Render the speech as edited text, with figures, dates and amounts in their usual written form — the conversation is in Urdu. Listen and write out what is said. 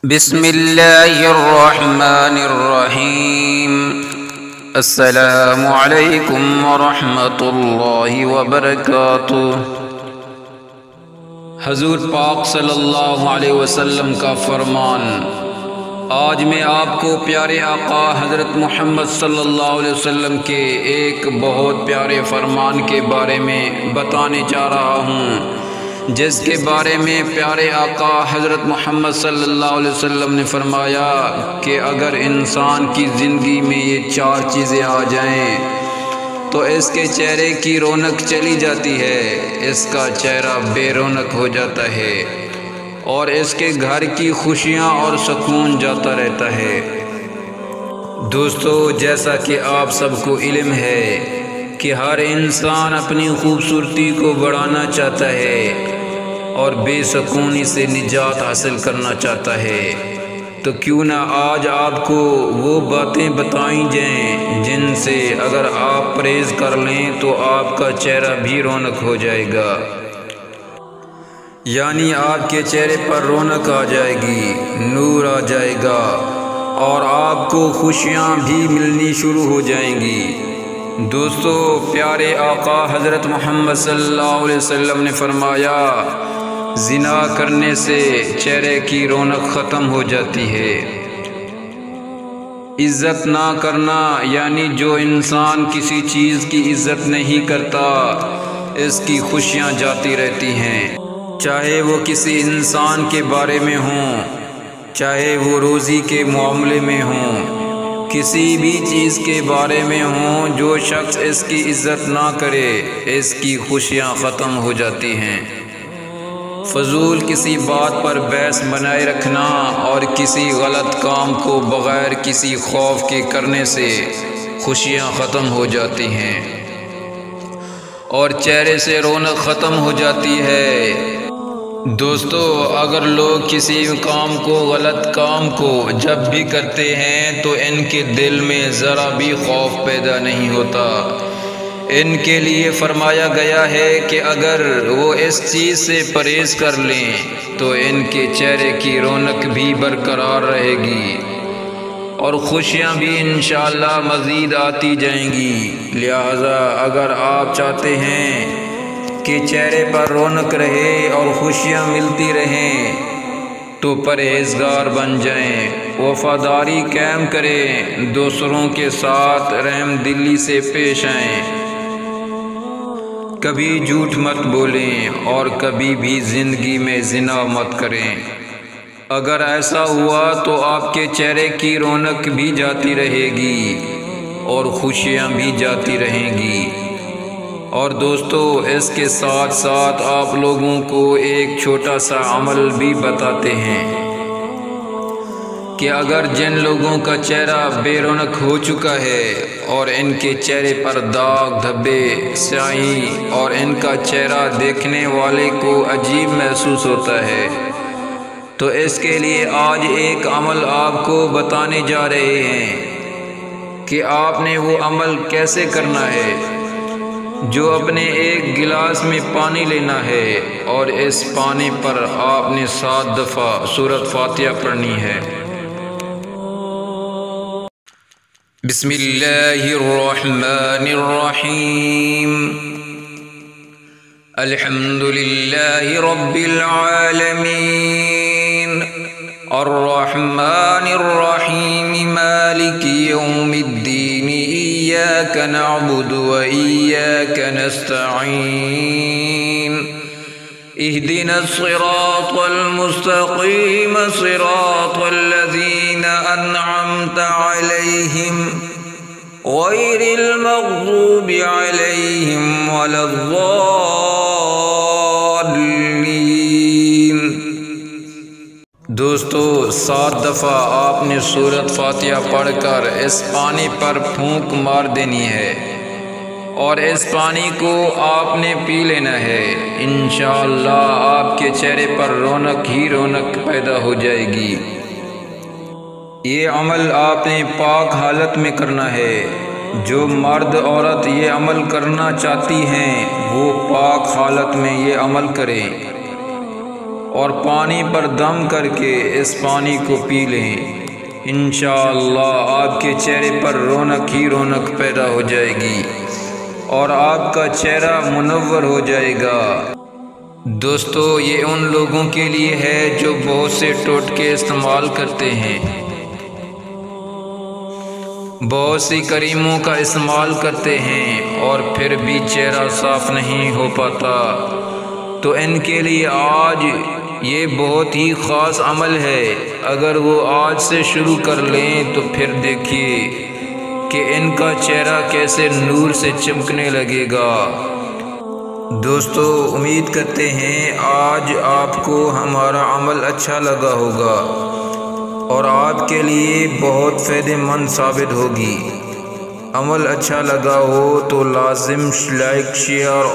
بسم اللہ الرحمن الرحیم۔ السلام علیکم ورحمۃ اللہ وبرکاتہ۔ حضور پاک صلی اللہ علیہ وسلم کا فرمان، آج میں آپ کو پیارے آقا حضرت محمد صلی اللہ علیہ وسلم کے ایک بہت پیارے فرمان کے بارے میں بتانے جا رہا ہوں، جس کے بارے میں پیارے آقا حضرت محمد صلی اللہ علیہ وسلم نے فرمایا کہ اگر انسان کی زندگی میں یہ 4 چیزیں آ جائیں تو اس کے چہرے کی رونق چلی جاتی ہے، اس کا چہرہ بے رونق ہو جاتا ہے اور اس کے گھر کی خوشیاں اور سکون جاتا رہتا ہے۔ دوستو، جیسا کہ آپ سب کو علم ہے کہ ہر انسان اپنی خوبصورتی کو بڑھانا چاہتا ہے اور بے سکونی سے نجات حاصل کرنا چاہتا ہے، تو کیوں نہ آج آپ کو وہ باتیں بتائیں جائیں جن سے اگر آپ پرہیز کر لیں تو آپ کا چہرہ بھی رونق ہو جائے گا، یعنی آپ کے چہرے پر رونق آ جائے گی، نور آ جائے گا اور آپ کو خوشیاں بھی ملنی شروع ہو جائیں گی۔ دوستو، پیارے آقا حضرت محمد صلی اللہ علیہ وسلم نے فرمایا، زنا کرنے سے چہرے کی رونق ختم ہو جاتی ہے۔ عزت نہ کرنا، یعنی جو انسان کسی چیز کی عزت نہیں کرتا اس کی خوشیاں جاتی رہتی ہیں، چاہے وہ کسی انسان کے بارے میں ہوں، چاہے وہ روزی کے معاملے میں ہوں، کسی بھی چیز کے بارے میں ہوں، جو شخص اس کی عزت نہ کرے اس کی خوشیاں ختم ہو جاتی ہیں۔ فضول کسی بات پر بحث بنائے رکھنا اور کسی غلط کام کو بغیر کسی خوف کے کرنے سے خوشیاں ختم ہو جاتی ہیں اور چہرے سے رونق ختم ہو جاتی ہے۔ دوستو، اگر لوگ کسی کام کو غلط کام کو جب بھی کرتے ہیں تو ان کے دل میں ذرا بھی خوف پیدا نہیں ہوتا، ان کے لیے فرمایا گیا ہے کہ اگر وہ اس چیز سے پرہیز کر لیں تو ان کے چہرے کی رونق بھی برقرار رہے گی اور خوشیاں بھی انشاءاللہ مزید آتی جائیں گی۔ لہذا اگر آپ چاہتے ہیں کہ چہرے پر رونق رہے اور خوشیاں ملتی رہیں تو پرہیزگار بن جائیں، وفاداری قائم کریں، دوسروں کے ساتھ رحم دلی سے پیش آئیں، کبھی جھوٹ مت بولیں اور کبھی بھی زندگی میں زنا مت کریں۔ اگر ایسا ہوا تو آپ کے چہرے کی رونق بھی جاتی رہے گی اور خوشیاں بھی جاتی رہیں گی۔ اور دوستو، اس کے ساتھ ساتھ آپ لوگوں کو ایک چھوٹا سا عمل بھی بتاتے ہیں کہ اگر جن لوگوں کا چہرہ بے رونق ہو چکا ہے اور ان کے چہرے پر داغ دھبے سیاہی اور ان کا چہرہ دیکھنے والے کو عجیب محسوس ہوتا ہے، تو اس کے لیے آج ایک عمل آپ کو بتانے جا رہے ہیں کہ آپ نے وہ عمل کیسے کرنا ہے، جو اپنے ایک گلاس میں پانی لینا ہے اور اس پانی پر آپ نے 7 دفعہ سورۃ فاتحہ پڑھنی ہے۔ بسم اللہ الرحمن الرحیم۔ الحمد للہ رب العالمین، الرحمن الرحیم، مالک یوم الدین، ایاک نعبد و ایاک نستعین، اہدنا الصراط المستقیم، صراط الذین انعمت علیہم غیر المغضوب علیہم ولا الضالین۔ دوستو، 7 دفعہ آپ نے سورۃ فاتحہ پڑھ کر اس پانی پر پھونک مار دینی ہے اور اس پانی کو آپ نے پی لینا ہے۔ انشاءاللہ آپ کے چہرے پر رونق ہی رونق پیدا ہو جائے گی۔ یہ عمل آپ نے پاک حالت میں کرنا ہے۔ جو مرد عورت یہ عمل کرنا چاہتی ہیں وہ پاک حالت میں یہ عمل کریں۔ اور پانی پر دم کر کے اس پانی کو پی لیں، انشاءاللہ آپ کے چہرے پر رونق ہی رونق پیدا ہو جائے گی اور آپ کا چہرہ منور ہو جائے گا۔ دوستو، یہ ان لوگوں کے لیے ہے جو بہت سے ٹوٹکے استعمال کرتے ہیں، بہت سی کریموں کا استعمال کرتے ہیں اور پھر بھی چہرہ صاف نہیں ہو پاتا، تو ان کے لیے آج یہ بہت ہی خاص عمل ہے۔ اگر وہ آج سے شروع کر لیں تو پھر دیکھیے کہ ان کا چہرہ کیسے نور سے چمکنے لگے گا۔ دوستو، امید کرتے ہیں آج آپ کو ہمارا عمل اچھا لگا ہوگا اور آپ کے لیے بہت فائدہ مند ثابت ہوگی۔ عمل اچھا لگا ہو تو لازم لائک، شیئر